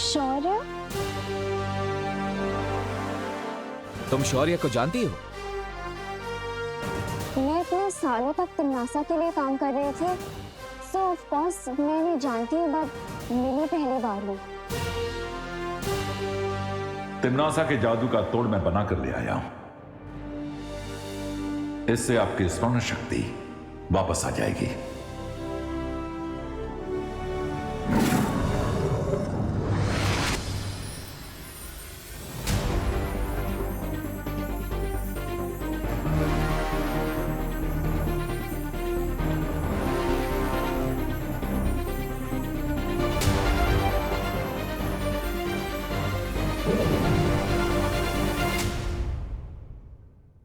शौर्य? तुम शौर्य को जानती हो? मैं इतने सालों तक तिमनासा के लिए काम कर रही थी, सो ऑफ कोर्स मैं नहीं जानती हूँ, बट मिली पहली बार हूँ। तिमनासा के जादू का तोड़ मैं बना कर ले आया हूं। इससे आपकी स्मरण शक्ति वापस आ जाएगी।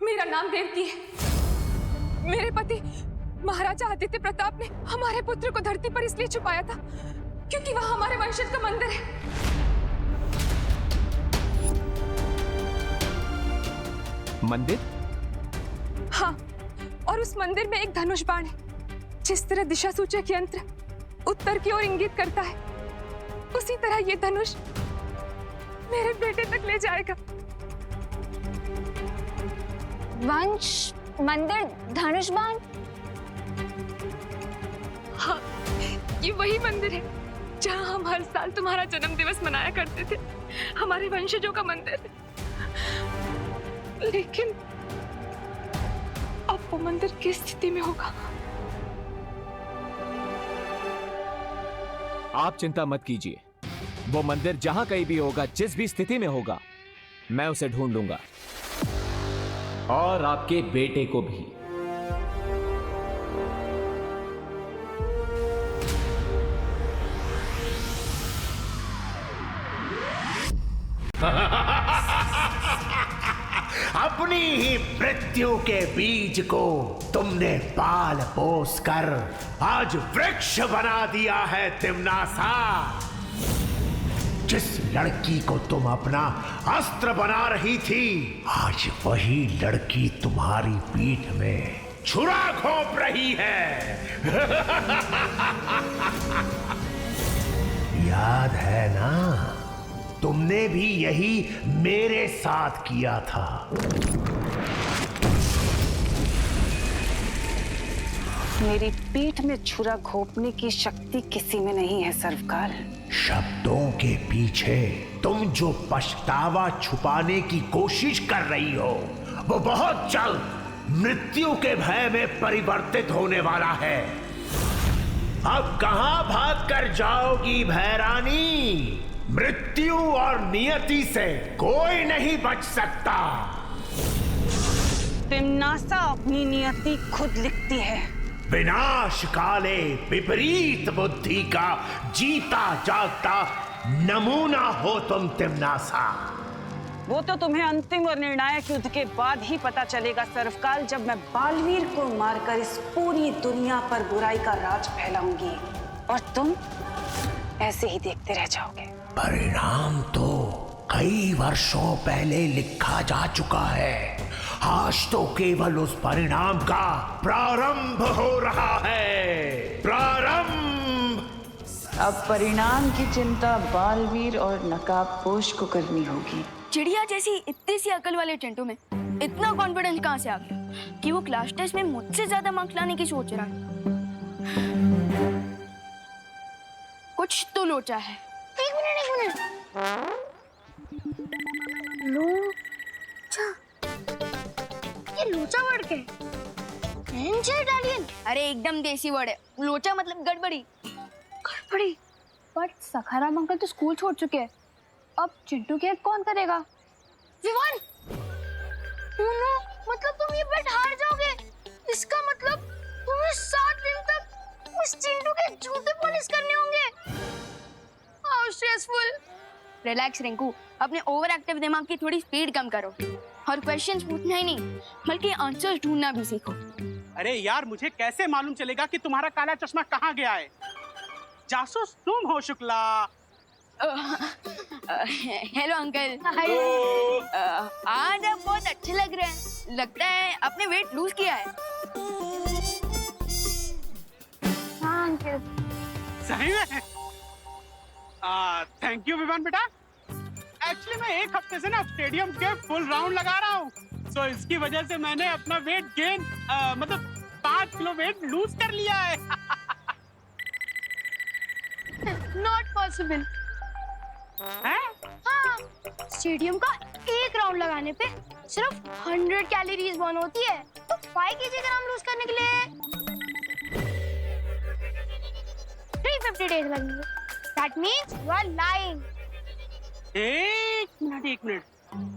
मेरा नाम देवकी है। मेरे पति महाराजा आदित्य प्रताप ने हमारे पुत्र को धरती पर इसलिए छुपाया था क्योंकि वह हमारे वंशज का मंदिर है। मंदिर? हाँ, और उस मंदिर में एक धनुष बाण है। जिस तरह दिशा सूचक यंत्र उत्तर की ओर इंगित करता है, उसी तरह ये धनुष मेरे बेटे तक ले जाएगा। वंश, मंदिर, धनुष बाण? हाँ, ये वही मंदिर है जहाँ हम हर साल तुम्हारा जन्म दिवस मनाया करते थे, हमारे वंशजों का मंदिर। लेकिन अब वो मंदिर किस स्थिति में होगा? आप चिंता मत कीजिए, वो मंदिर जहां कहीं भी होगा, जिस भी स्थिति में होगा, मैं उसे ढूंढ लूंगा, और आपके बेटे को भी। अपनी ही मृत्यु के बीज को तुमने पाल पोस कर आज वृक्ष बना दिया है तिमनासा। जिस लड़की को तुम अपना अस्त्र बना रही थी, आज वही लड़की तुम्हारी पीठ में छुरा घोंप रही है। याद है ना, तुमने भी यही मेरे साथ किया था। मेरी पीठ में छुरा घोंपने की शक्ति किसी में नहीं है सर्वकाल। शब्दों के पीछे तुम जो पछतावा छुपाने की कोशिश कर रही हो, वो बहुत जल्द मृत्यु के भय में परिवर्तित होने वाला है। अब कहां भाग कर जाओगी भैरानी? मृत्यु और नियति से कोई नहीं बच सकता। तिमनासा अपनी नियति खुद लिखती है। विनाश काले विपरीत बुद्धि का जीता जागता नमूना हो तुम तिमनासा। वो तो तुम्हें अंतिम और निर्णायक युद्ध के बाद ही पता चलेगा सर्वकाल, जब मैं बालवीर को मारकर इस पूरी दुनिया पर बुराई का राज फैलाऊंगी और तुम ऐसे ही देखते रह जाओगे। परिणाम तो कई वर्षों पहले लिखा जा चुका है। आज तो केवल उस परिणाम का प्रारंभ हो रहा है। प्रारंभ। अब परिणाम की चिंता बालवीर और नकाबपोश को करनी होगी। चिड़िया जैसी इतनी सी अकल वाले चिंटू में इतना कॉन्फिडेंस कहाँ से आ गया कि वो क्लास टेस्ट में मुझसे ज्यादा मार्क्स लाने की सोच रहा है? कुछ तो लोचा है। एक मिनट। लोचा? ये लोचा वर्ड क्या है? इटालियन? अरे एकदम देसी वर्ड है। लोचा मतलब गड़बड़ी। गड़बड़ी? बट सखाराम अंकल तो स्कूल छोड़ चुके हैं, अब चिंटू के कौन करेगा? विवान! नो, मतलब तुम ये बेट हार जाओगे। इसका मतलब तुम्हें 7 दिन तक उस चिंटू के जूते पॉलिश करने होंगे। How stressful. रिलैक्स रिंकू, अपने ओवर एक्टिव दिमाग की थोड़ी स्पीड कम करो और क्वेश्चंस पूछना ही नहीं बल्कि आंसर्स ढूंढना भी सीखो। अरे यार, मुझे कैसे मालूम चलेगा कि तुम्हारा काला चश्मा कहाँ गया है? जासूस तुम हो शुक्ला। Hello uncle. आज आप बहुत अच्छे लग रहे हैं। लगता है आपने वेट लूज किया है। हाँ अंकल। सही में? थैंक यू विवान बेटा। एक्चुअली मैं एक हफ्ते से ना स्टेडियम के फुल राउंड लगा रहा हूँ, तो इसकी वजह से मैंने अपना वेट गेन मतलब 5 किलो वेट लूज कर लिया है। Not possible. हैं? हाँ, स्टेडियम का एक राउंड लगाने पे सिर्फ 100 कैलोरीज बर्न होती है, तो 5 kg ग्राम लूज करने के लिए 350 डेज लगेंगे। That means you are lying. एक मिनट,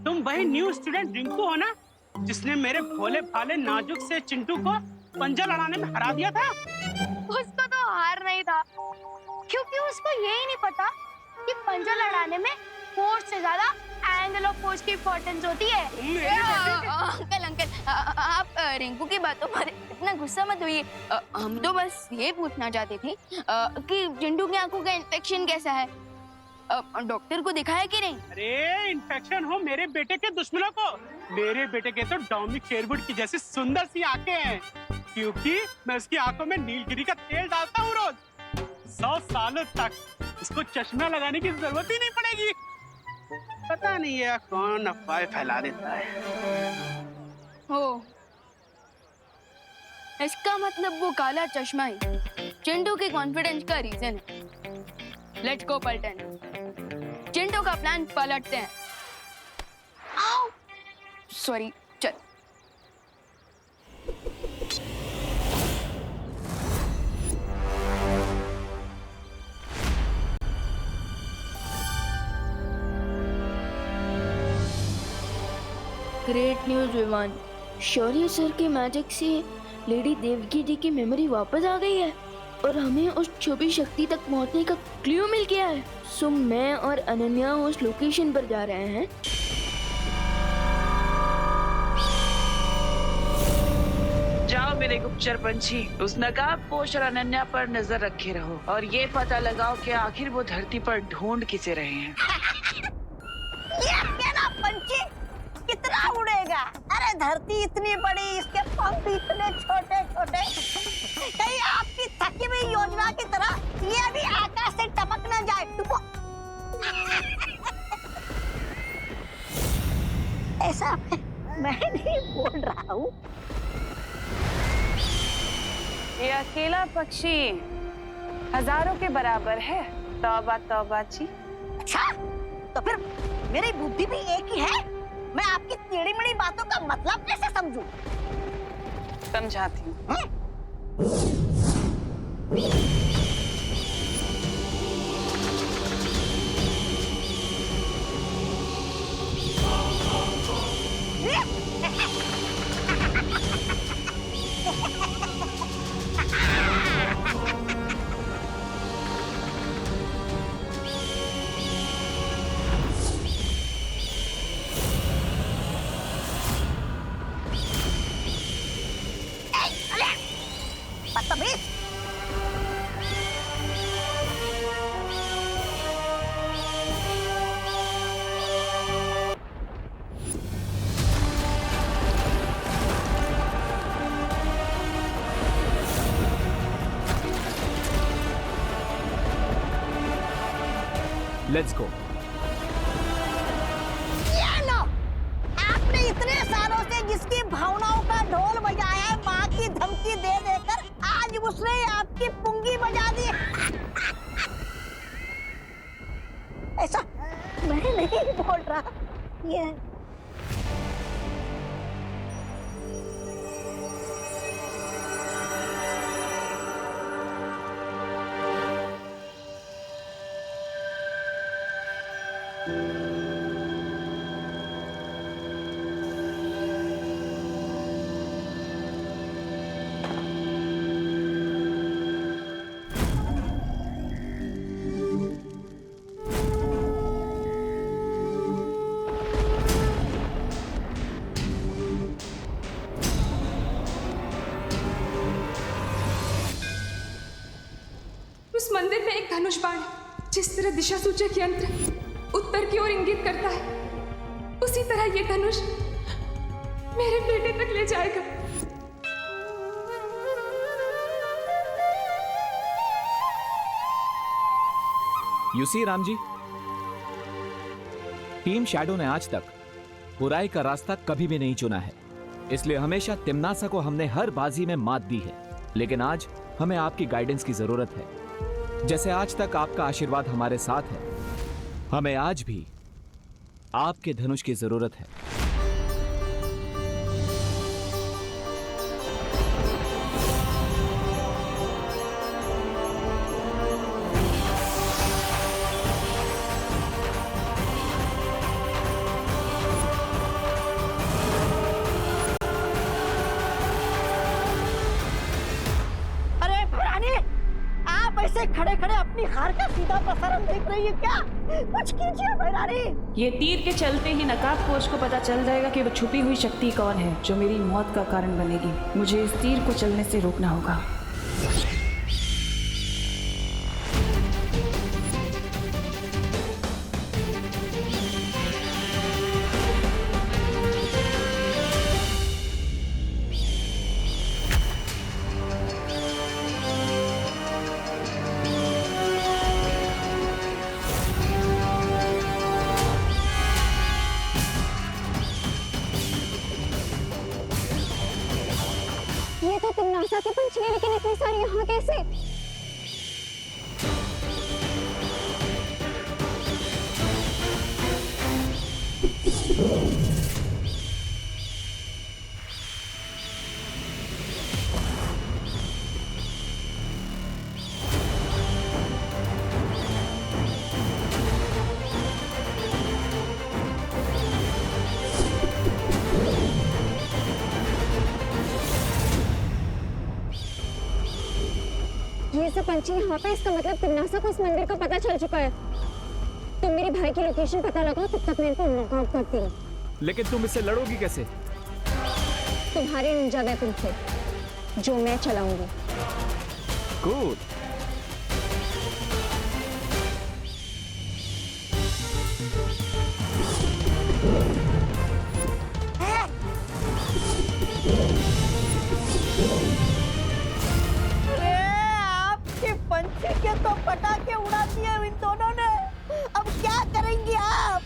तुम वही न्यू स्टूडेंट रिंकू हो ना, जिसने मेरे भोले भाले नाजुक से चिंटू को पंजा लड़ाने में हरा दिया था? उसको तो हार नहीं था, क्योंकि उसको यही नहीं पता कि पंजा लड़ाने में फोर्स से ज्यादा एंगल ऑफ फोर्स की इंपॉर्टेंस होती है। अंकल आप रिंकू की बातों पर इतना गुस्सा मत होइए। हम तो बस ये पूछना चाहते थे कि चिंटू की आंखों का इन्फेक्शन कैसा है, डॉक्टर को दिखाया कि नहीं? अरे इन्फेक्शन हो मेरे बेटे के दुश्मनों को, मेरे बेटे के तो डोमिनिक शेरवुड की जैसी सुंदर सी आंखें हैं, क्योंकि मैं उसकी आंखों में नीलगिरी का तेल डालता हूँ रोज। 100 सालों तक उसको चश्मा लगाने की जरूरत ही नहीं पड़ेगी। पता नहीं है कौन अफवाह फैला देता है। हो, इसका मतलब वो काला चश्मा ही चिंटू के कॉन्फिडेंस का रीजन है। लेट्स गो पलटन, चिंटू का प्लान पलटते हैं। सॉरी, चल। ग्रेट न्यूज विवान, शौर्य सर के मैजिक से लेडी देवकी जी की मेमोरी वापस आ गई है और हमें उस छुपी शक्ति तक पहुंचने का क्लू मिल गया है। सो मैं और अनन्या उस लोकेशन पर जा रहे हैं। जाओ मेरे गुप्तचर पंछी, उस नकाबपोश और अनन्या पर नजर रखे रहो और ये पता लगाओ कि आखिर वो धरती पर ढूंढ किसे रहे हैं। ये क्या पंछी कितना उड़ेगा? अरे धरती इतनी बड़ी, इसके पंख इतने छोटे छोटे, कहीं आपकी थकी हुई योजना की तरह ये भी आकाश से टपक न जाए। ऐसा मैं नहीं बोल रहा हूँ। ये अकेला पक्षी हजारों के बराबर है। तौबा तौबा जी। अच्छा, तो फिर मेरी बुद्धि भी एक ही है। मैं आपकी टेढ़ी मेढ़ी बातों का मतलब कैसे समझूं? समझाती हूँ। बदतमीज। Let's go. आपने इतने सालों से जिसकी भावनाओं का ढोल बजाया है, माँ की धमकी दे देकर आज उसने आपकी पुंगी बजा दी। ऐसा मैं नहीं बोल रहा। ये उस मंदिर में एक धनुष बाण है, जिस तरह दिशा सूचक यंत्र उत्तर की ओर इंगित करता है, उसी तरह ये धनुष मेरे बेटे तक ले जाएगा। You see Ram ji, team shadow ने आज तक बुराई का रास्ता कभी भी नहीं चुना है, इसलिए हमेशा तिम्नासा को हमने हर बाजी में मात दी है। लेकिन आज हमें आपकी गाइडेंस की जरूरत है। जैसे आज तक आपका आशीर्वाद हमारे साथ है, हमें आज भी आपके धनुष की जरूरत है। अरे रानी, आप ऐसे खड़े खड़े अपनी हार का सीधा प्रसारण देख रही है क्या? कुछ कीजिए भाई रानी। ये तीर के चलते ही नकाब कोच को पता चल जाएगा कि वो छुपी हुई शक्ति कौन है जो मेरी मौत का कारण बनेगी। मुझे इस तीर को चलने से रोकना होगा। ये तो तिम्नासा के पंछी है, लेकिन इतने सारे यहाँ कैसे? ये सब पंछी यहाँ पे, इसका मतलब तिम्नासा को इस मंदिर का पता चल चुका है। तुम मेरे भाई की लोकेशन पता लगाओ, तब तक मैं इनको नॉकआउट करती हूँ। लेकिन तुम इससे लड़ोगी कैसे? तुम्हारे निंजा वेपन से, जो मैं चलाऊंगी। गुड। अरे आपके पंछी के तो पटाखे उड़ा दिए इन दोनों ने। अब क्या करेंगे आप?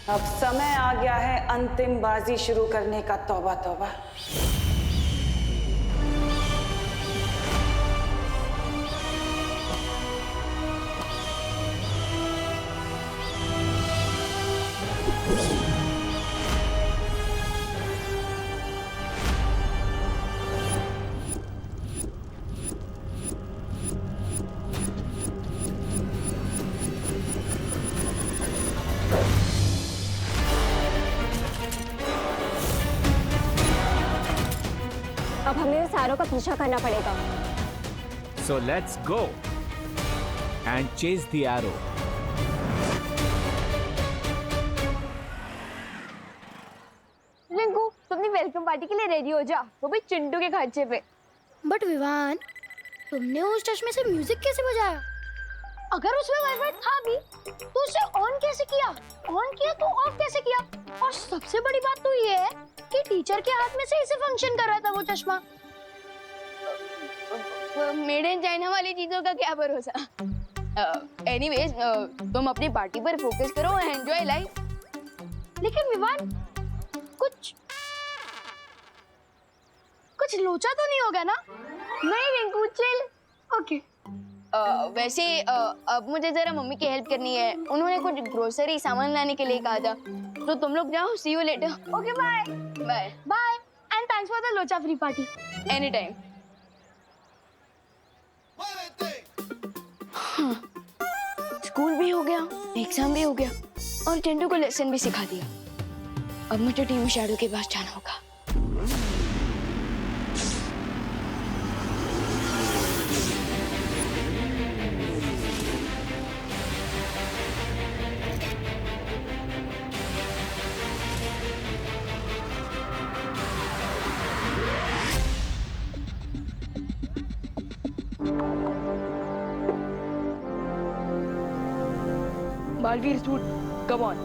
अब समय आ गया है अंतिम बाजी शुरू करने का। तौबा तौबा। अब हमें सारों का पीछा करना पड़ेगा। So let's go and chase the arrow. Rinku, तुम अपनी वेलकम पार्टी के लिए रेडी हो जा, वो भी चिंटू के खर्चे पे। बट विवान, तुमने उस चश्मे से म्यूजिक कैसे बजाया? अगर उसमें वाइब्रेट था भी, तो उसे ऑन कैसे किया? ऑन किया तो ऑफ कैसे किया? और सबसे बड़ी बात तो ये है कि टीचर के हाथ में से इसे फंक्शन कर रहा था वो चश्मा। मेड इन चाइना वाली चीजों का क्या भरोसा। एनीवेज, तुम अपनी पार्टी पर फोकस करो, एंजॉय लाइफ। लेकिन विवान, कुछ लोचा तो नहीं होगा ना? नहीं रिंकू, चिल। ओके। वैसे अब मुझे जरा मम्मी की हेल्प करनी है। उन्होंने कुछ ग्रोसरी सामान लाने के लिए कहा था, तो तुम लोग जाओ। See you later. Okay, bye bye bye and thanks for the लोचा free party. Any time. School भी हो गया, एग्जाम भी हो गया, और चिंटू को लेसन भी सिखा दिया। अब मुझे टीम शैडो के पास जाना होगा। Balveer suit, come on.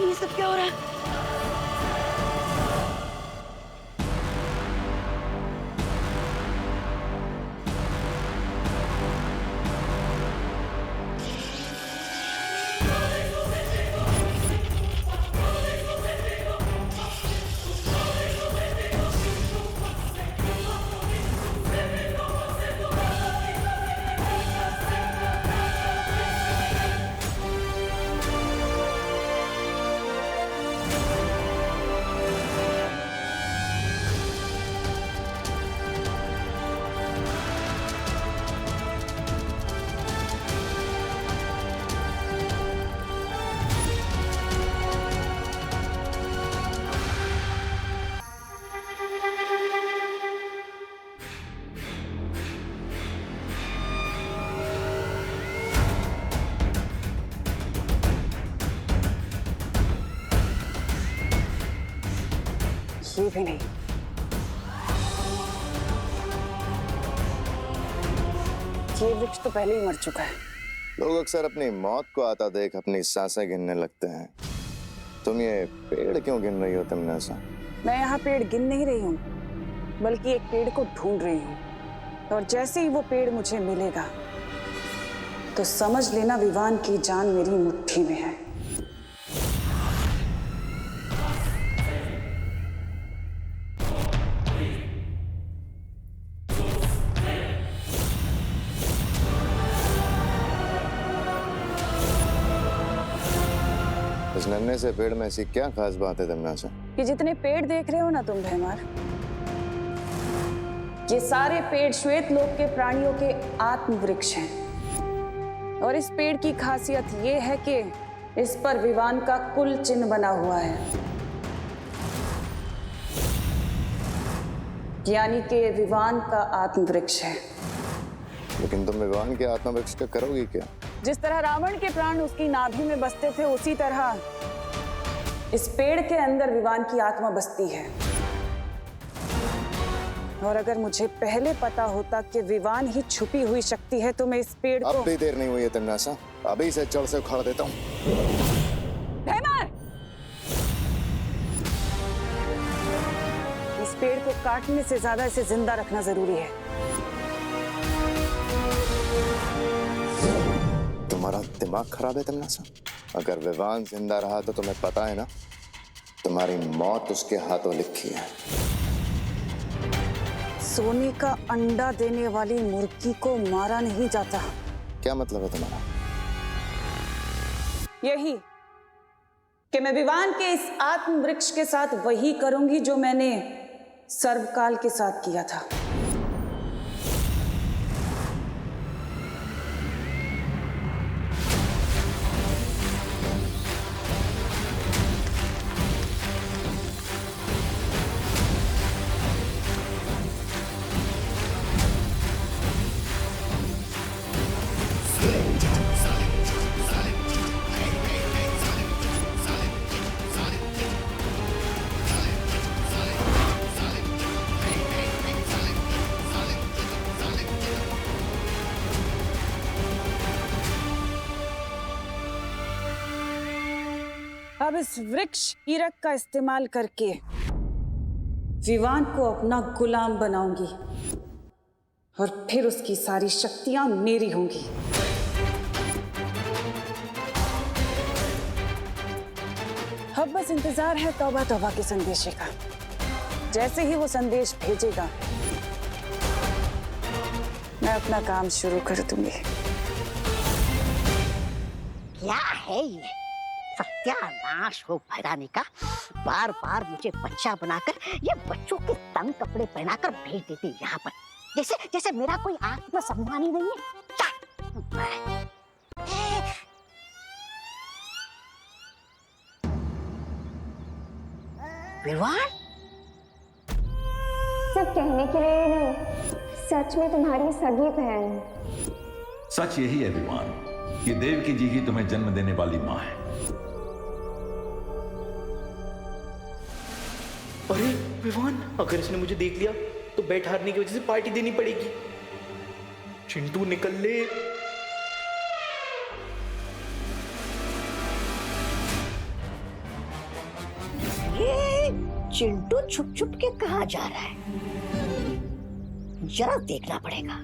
ये सब क्या हो रहा है? ये भी नहीं। ये वृक्ष तो पहले ही मर चुका है। लोग अक्सर अपनी मौत को आता देख अपनी सांसें गिनने लगते हैं। तुम ये पेड़ क्यों गिन रही हो तमन्ना? मैं यहाँ पेड़ गिन नहीं रही हूँ, बल्कि एक पेड़ को ढूंढ रही हूँ। और जैसे ही वो पेड़ मुझे मिलेगा तो समझ लेना विवान की जान मेरी मुट्ठी में है। इस नन्हे से पेड़ में ऐसी क्या खास बात है तमन्ना? ये जितने पेड़ देख रहे हो ना तुम भैमार, ये सारे पेड़ श्वेत लोक के प्राणियों के आत्म वृक्ष हैं। और इस पेड़ की खासियत ये है कि इस पर विवान का कुल चिन्ह बना हुआ है, यानी कि ये विवान का आत्म वृक्ष है। लेकिन तुम विवान के आत्म वृक्ष का करोगी क्या? जिस तरह रावण के प्राण उसकी नाभि में बसते थे, उसी तरह इस पेड़ के अंदर विवान की आत्मा बसती है। और अगर मुझे पहले पता होता कि विवान ही छुपी हुई शक्ति है तो मैं इस पेड़ को... अब भी देर नहीं हुई है तमन्ना, अभी से जड़ से उखाड़ देता हूँ। इस पेड़ को काटने से ज्यादा इसे जिंदा रखना जरूरी है। तुम्हारा दिमाग खराब है तमन्ना? अगर विवान जिंदा रहा तो तुम्हें पता है ना, तुम्हारी मौत उसके हाथों लिखी है। सोने का अंडा देने वाली मुर्गी को मारा नहीं जाता। क्या मतलब है तुम्हारा? यही कि मैं विवान के इस आत्म वृक्ष के साथ वही करूंगी जो मैंने सर्वकाल के साथ किया था। अब इस वृक्ष कीरक का इस्तेमाल करके विवान को अपना गुलाम बनाऊंगी और फिर उसकी सारी शक्तियां मेरी होंगी। अब बस इंतजार है तौबा तौबा के संदेशे का। जैसे ही वो संदेश भेजेगा मैं अपना काम शुरू कर दूंगी। क्या है ये? सत्यानाश हो भैरानी का। बार बार मुझे बच्चा बनाकर ये बच्चों के तंग कपड़े पहनाकर भेज देती यहाँ पर, जैसे जैसे मेरा कोई आत्मसम्मान ही नहीं है। विवान, सब कहने के लिए नहीं, सच में तुम्हारी सगी बहन। सच यही है विवान, कि देवकी जी ही तुम्हें जन्म देने वाली माँ है। अरे विवान, अगर इसने मुझे देख लिया तो बैट हारने की वजह से पार्टी देनी पड़ेगी। चिंटू निकल ले। ये चिंटू छुप छुप के कहाँ जा रहा है, जरा देखना पड़ेगा।